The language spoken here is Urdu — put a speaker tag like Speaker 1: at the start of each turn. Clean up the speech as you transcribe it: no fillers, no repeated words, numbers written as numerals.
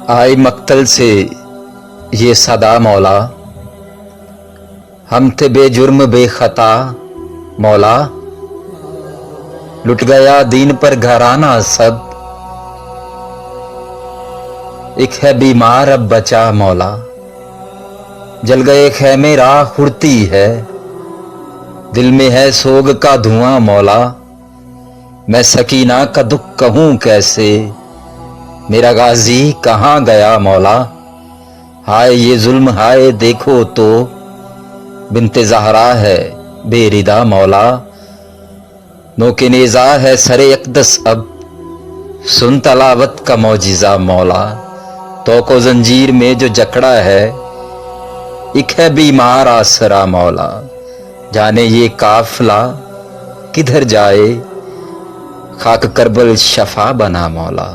Speaker 1: آئی مقتل سے یہ صدا مولا، ہم تھے بے جرم بے خطا مولا، لٹ گیا دین پر گھرانہ سب، ایک ہے بیمار اب بچا مولا، جل گئے خیمے راہ اڑتی ہے، دل میں ہے سوگ کا دھواں مولا، میں سکینہ کا دکھ کہوں کیسے، میرا غازی کہاں گیا مولا، ہائے یہ ظلم ہائے دیکھو تو، بنت زہرا ہے بے ردا مولا، نوک نیزہ ہے سر اقدس اب، سن تلاوت کا معجزہ مولا، توق و زنجیر میں جو جکڑا ہے، ایک ہے بیمار آسرا مولا، جانے یہ قافلہ کدھر جائے، خاک کربل شفا بنا مولا۔